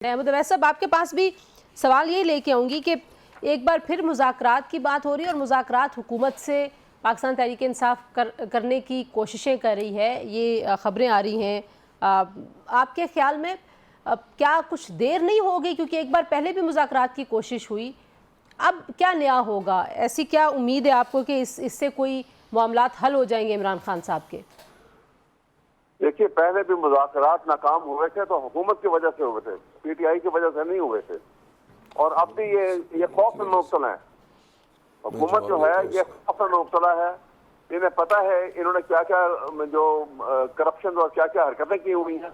अहमद अवैस साहब, आपके पास भी सवाल यही लेके आऊँगी कि एक बार फिर मुज़ाकरात की बात हो रही है और मुज़ाकरात हुकूमत से पाकिस्तान तहरीक इंसाफ करने की कोशिशें कर रही है, ये ख़बरें आ रही हैं। आपके ख़्याल में क्या कुछ देर नहीं होगी, क्योंकि एक बार पहले भी मुज़ाकरात की कोशिश हुई, अब क्या नया होगा? ऐसी क्या उम्मीद है आपको कि इससे कोई मामलात हल हो जाएंगे इमरान खान साहब के? देखिए, पहले भी मुज़ाकरात नाकाम हुए थे तो हुकूमत की वजह से हुए थे, पीटीआई की वजह से नहीं हुए थे। और अब भी ये खौफ में मुब्तला है। हुकूमत जो है ये खौफ में मुब्तला है। इन्हें पता है इन्होंने क्या क्या जो करप्शन और क्या क्या हरकतें की हुई हैं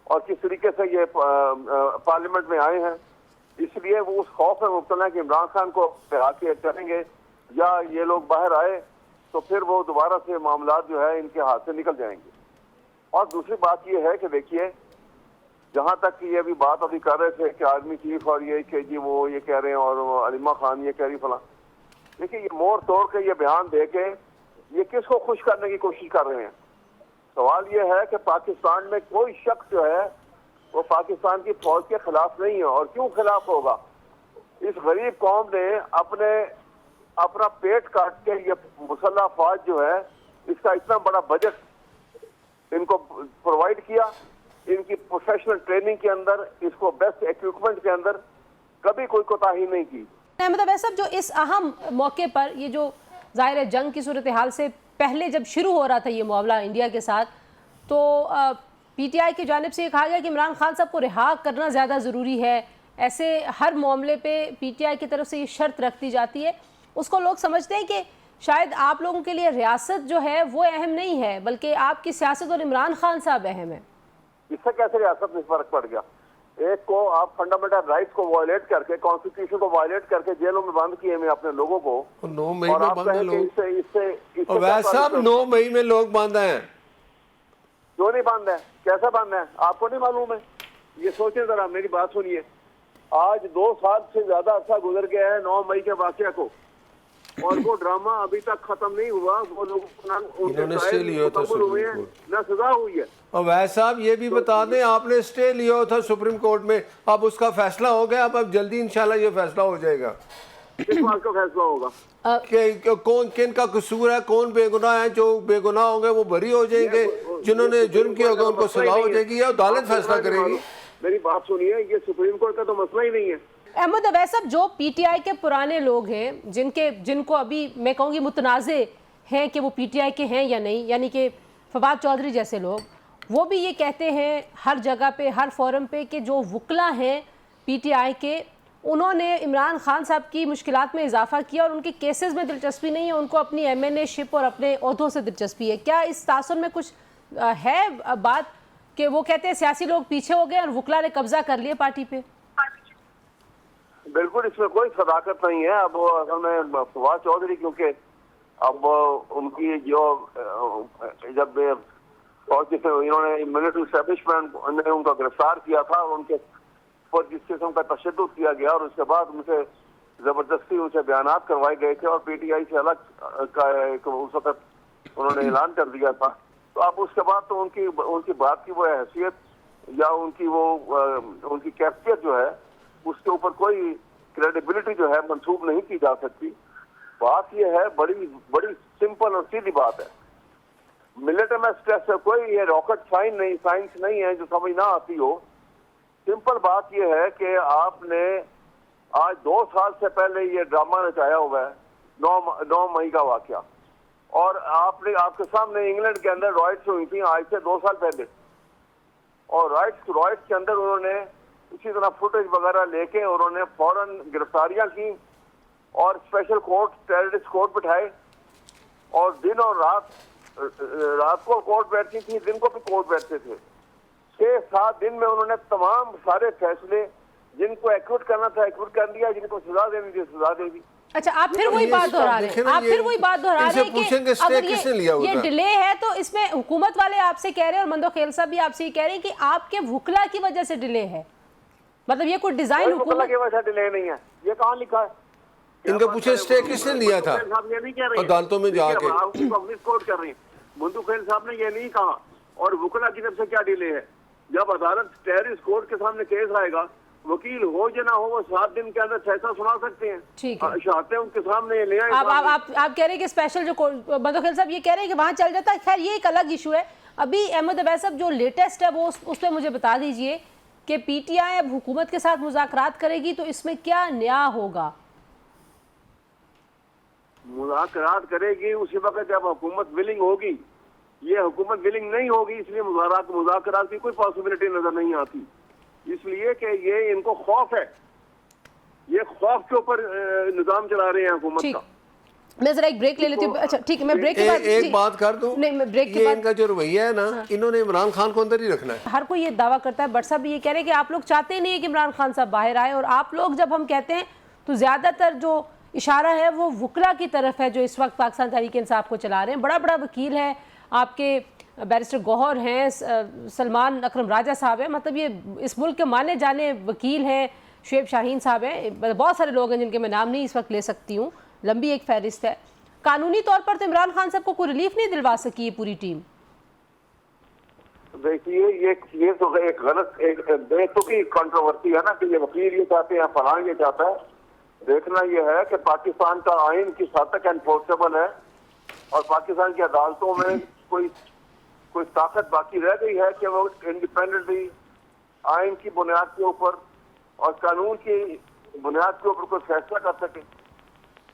और किस तरीके से ये पार्लियामेंट में आए हैं। इसलिए वो उस खौफ में मुब्तला है कि इमरान खान को आके करेंगे या ये लोग बाहर आए तो फिर वो दोबारा से मामला जो है इनके हाथ से निकल जाएंगे। और दूसरी बात ये है कि देखिए, जहां तक कि ये भी बात अभी कर रहे थे कि आर्मी चीफ और ये कि जी वो ये कह रहे हैं और अलीमा खान ये कह रही फला, देखिए ये मोड़ तोड़ के ये बयान दे के ये किसको खुश करने की कोशिश कर रहे हैं। सवाल ये है कि पाकिस्तान में कोई शख्स जो है वो पाकिस्तान की फौज के खिलाफ नहीं है। और क्यों खिलाफ होगा? इस गरीब कौम ने अपना पेट काट के ये मुसल्लह फौज जो है इसका इतना बड़ा बजट इनको प्रोवाइड किया, इनकी प्रोफेशनल ट्रेनिंग के अंदर, इसको बेस्ट इक्विपमेंट के अंदर कभी कोई कोताही नहीं की। अहमद अवैस साहब, जो इस अहम मौके पर ये जो ज़ाहिर है जंग की सूरत हाल से पहले जब शुरू हो रहा था ये मुआवला इंडिया के साथ, तो पीटीआई की जानिब से ये कहा गया कि इमरान खान साहब को रिहा करना ज़्यादा ज़रूरी है। ऐसे हर मामले पे पीटीआई की तरफ से ये शर्त रख दी जाती है। उसको लोग समझते हैं कि शायद आप लोगों के लिए रियासत जो है वो अहम नहीं है, बल्कि आपकी सियासत और इमरान खान साहब अहम है। इससे कैसे रियासत में फर्क पड़ गया? एक को आप फंडामेंटल राइट्स को वायलेट करके, कॉन्स्टिट्यूशन को वायलेट करके जेलों में बंद किए हुए अपने लोगों को। 9 मई में बंद है लोग। वैसे साहब 9 मई में लोग बंद हैं। क्यों नहीं बंद है? कैसे बंद है? आपको नहीं मालूम है? ये सोचें जरा, मेरी बात सुनिए। आज 2 साल से ज्यादा अर्सा गुजर गया है 9 मई के वाकया को, और वो ड्रामा अभी तक खत्म नहीं हुआ। वो लोग इन्होंने स्टे लिया था सुप्रीम कोर्ट, ना सजा हुई है। और वैसे साहब ये भी बता दें, आपने स्टे लिया था सुप्रीम कोर्ट में, अब उसका फैसला हो गया। अब जल्दी इंशाल्लाह ये फैसला हो जाएगा। किस बात का फैसला होगा? कि कौन किन का कसूर है, कौन बेगुनाह है। जो बेगुनाह होंगे वो बरी हो जाएंगे, जिन्होंने जुर्म किया होगा उनको सजा हो जाएगी या अदालत फैसला करेगी। मेरी बात सुनिए, ये सुप्रीम कोर्ट का तो मसला ही नहीं है। अहमद अवैस साहब, जो पीटीआई के पुराने लोग हैं जिनको अभी मैं कहूँगी मुतनाज़े हैं कि वो पीटीआई के हैं या नहीं, यानी कि फवाद चौधरी जैसे लोग, वो भी ये कहते हैं हर जगह पे, हर फोरम पे, कि जो वकला हैं पीटीआई के, उन्होंने इमरान खान साहब की मुश्किलात में इजाफा किया और उनके केसेस में दिलचस्पी नहीं है, उनको अपनी एमएनए शिप और अपने ओहदों से दिलचस्पी है। क्या इस तासुर में कुछ है बात कि वो कहते हैं सियासी लोग पीछे हो गए और वकला ने कब्जा कर लिया पार्टी पे? बिल्कुल, इसमें कोई सदाकत नहीं है। अब असल में फवाद चौधरी, क्योंकि अब उनकी जो जब इन्होंने मिलिट्री एस्टेब्लिशमेंट ने उनका गिरफ्तार किया था, उनके पर जिस किस्म का तशद्दुद किया गया और उसके बाद उनसे जबरदस्ती उनसे बयानात करवाए गए थे और पीटीआई से अलग का उस वक्त उन्होंने ऐलान कर दिया था। तो अब उसके बाद तो उनकी बात की वो हैसियत या उनकी कैफियत जो है उसके ऊपर कोई क्रेडिबिलिटी जो है मंसूब नहीं की जा सकती। बात यह है, बड़ी सिंपल और सीधी बात है। मिलिट्री स्ट्रेस है, कोई ये रॉकेट साइंस नहीं है जो समझ ना आती हो। सिंपल बात यह है कि आपने आज 2 साल से पहले ये ड्रामा रचाया हुआ है 9 मई का वाकया, और आपके सामने इंग्लैंड के अंदर रॉयट्स हुई थी आज से 2 साल पहले, और रॉयट्स के अंदर उन्होंने इसी तरह फुटेज वगैरह लेके उन्होंने फौरन गिरफ्तारियां की और स्पेशल कोर्ट, टेररिस्ट कोर्ट बिठाए, और दिन और रात को कोर्ट बैठती थी, दिन को भी कोर्ट बैठते थे। 6-7 दिन में उन्होंने तमाम सारे फैसले जिनको एक्विट करना था एक्विट कर दिया, जिनको सजा देनी थी सजा दे दी। अच्छा, आप फिर वही बात दोहरा रहे हैं कि अगर ये डिले है तो इसमें हुकूमत वाले आपसे कह रहे हैं और मंदो खेल साहब भी आपसे कह रहे हैं कि आपके वकला की वजह से डिले है। मतलब ये कोई डिजाइन हुकूमत की वजह से डिले नहीं है, ये कहाँ लिखा है? इनका पूछे स्टे किसने लिया था अदालतों में जाके? कोर्ट कर रही है मंदो खेल साहब ने ये नहीं कहा। और वकला की तरफ से क्या डिले है? जब अदालत टेररिस्ट कोर्ट के सामने केस आएगा वकील हो या ना हो वो 7 दिन के अंदर फैसला सुना सकते हैं। ठीक है। चाहते हैं उनके सामने ले आए। आप कह रहे हैं कि स्पेशल जो बदोखेल साहब ये कह रहे हैं कि वहाँ चल जाता है। खैर ये एक अलग इशू है। अभी अहमद अवैस साहब जो लेटेस्ट है वो उस पर मुझे बता दीजिए कि पीटीआई अब हुकूमत के साथ मुज़ाकरात करेगी तो इसमें क्या नया होगा? मुज़ाकरात करेगी उसी वक्त जब हुकूमत विलिंग होगी। ये हुकूमत विलिंग नहीं होगी, इसलिए मुज़ाकरात की कोई पॉसिबिलिटी नजर नहीं आती, इसलिए कि ये इनको खौफ है, ये खौफ के ऊपर निजाम चला रहे हैं हुकूमत का। मैं जरा एक ब्रेक ले लेती हूँ। अच्छा ठीक है, मैं ब्रेक के बाद एक बात कर दूं। नहीं, मैं ब्रेक के ये बाद इनका जो रवैया है ना, इन्होंने इमरान खान को अंदर ही रखना है। हर कोई ये दावा करता है, बट साहब ये कह रहे हैं कि आप लोग चाहते ही नहीं है कि इमरान खान साहब बाहर आए, और आप लोग जब हम कहते हैं तो ज़्यादातर जो इशारा है वो वकला की तरफ है जो इस वक्त पाकिस्तान तहरीक इंसाफ को चला रहे हैं। बड़ा बड़ा वकील है आपके, बैरिस्टर गौहर हैं, सलमान अकरम राजा साहब हैं, मतलब ये इस मुल्क के माने जाने वकील हैं, शुएब शाहीन साहब हैं, बहुत सारे लोग हैं जिनके मैं नाम नहीं इस वक्त ले सकती हूँ, लंबी एक फहरिस्त है। कानूनी तौर पर तो इमरान खान साहब को कोई रिलीफ नहीं दिलवा सकी ये पूरी टीम। देखिए ये तो एक गलत एक बेतुकी कंट्रोवर्सी है ना कि ये वकील ये चाहते हैं, फलां ये चाहता है। देखना ये है कि पाकिस्तान का आइन किस हद तक एनफोर्सेबल है और पाकिस्तान की अदालतों में कोई ताकत बाकी रह गई है कि वो इंडिपेंडेंटली आइन की बुनियाद के ऊपर और कानून की बुनियाद के ऊपर कोई फैसला कर सके।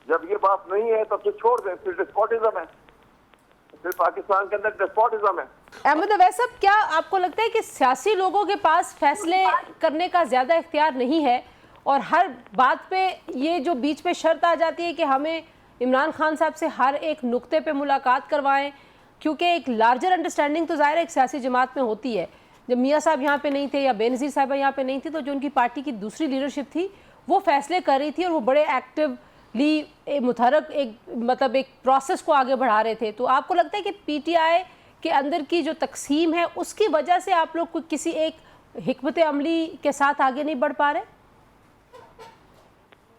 जब ये बात नहीं है तो फिर छोड़ दें, फिर डिस्पोटिज्म है, फिर पाकिस्तान के अंदर डिस्पोटिज्म है। अहमद अवैस साहब, क्या आपको लगता है कि सियासी लोगों के पास फैसले करने का ज़्यादा इख्तियार नहीं है और हर बात पे ये जो बीच में शर्त आ जाती है कि हमें इमरान खान साहब से हर एक नुक्ते पे मुलाकात करवाएं, क्योंकि एक लार्जर अंडरस्टैंडिंग तो ज़ाहिर है एक सियासी जमात में होती है। जब मियाँ साहब यहाँ पे नहीं थे या बेनज़ीर साहबा यहाँ पे नहीं थी तो जो उनकी पार्टी की दूसरी लीडरशिप थी वो फैसले कर रही थी और वो बड़े एक्टिवली मुतहरक एक मतलब एक प्रोसेस को आगे बढ़ा रहे थे। तो आपको लगता है कि पीटीआई के अंदर की जो तकसीम है उसकी वजह से आप लोग किसी एक हिकमत अमली के साथ आगे नहीं बढ़ पा रहे?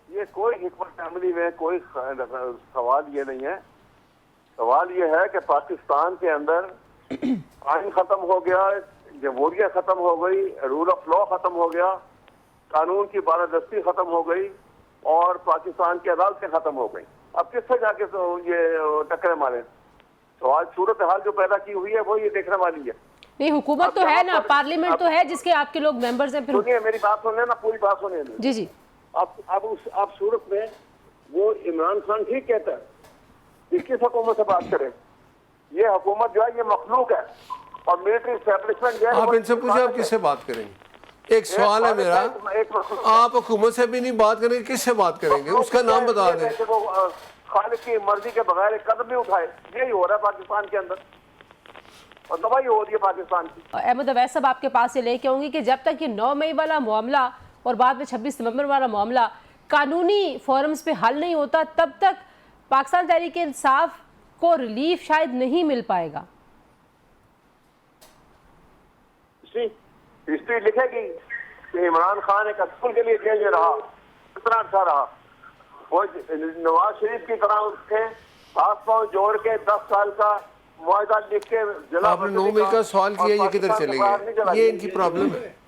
ये कोई हिकमत अमली में कोई सवाल ये नहीं है। सवाल ये है कि पाकिस्तान के अंदर आइन खत्म हो गया, जमहूरियत खत्म हो गई, रूल ऑफ लॉ खत्म हो गया, कानून की बालादस्ती खत्म हो गई और पाकिस्तान की अदालतें खत्म हो गई। अब किससे जाके ये टक्कर मारे? सवाल सूरत हाल जो पैदा की हुई है वो ये देखने वाली है। नहीं, हुकूमत तो है ना, पार्लियामेंट तो है जिसके आपके लोग मेंबर्स हैं। सुनिए मेरी बात सुनिए ना, पूरी बात सुनिए। जी जी। आप सूरत में वो इमरान खान ठीक कहता है कि किस हुकूमत से बात करें? ये हुकूमत जो है ये मखलूक है और मिलिट्री एस्टेब्लिशमेंट जो है। आप इनसे पूछे आप किससे बात करेंगे? एक सवाल है मेरा, आप हुकूमत से भी नहीं बात करेंगे, किससे बात करेंगे? उसका नाम बता दें। खालिद की मर्जी के बगैर एक कदम नहीं उठाए, यही हो रहा है पाकिस्तान के अंदर और दवाई हो रही है पाकिस्तान की। अहमद अवैस साहब आपके पास से लेके आऊंगी कि जब तक ये 9 मई वाला मामला और बाद में 26 नवंबर वाला मामला कानूनी फोरम्स पे हल नहीं होता तब तक पाकिस्तान तहरीक इंसाफ को रिलीफ शायद नहीं मिल पाएगा। हिस्ट्री लिखेगी कि इमरान खान एक अस्कुल के लिए जेल में रहा, कितना अच्छा रहा। वो नवाज शरीफ की तरह उसके हाथ पांव जोड़ के 10 साल का मुआहदा लिख के आपने 9 मई का सवाल किया, ये किधर चले गए? ये इनकी प्रॉब्लम है।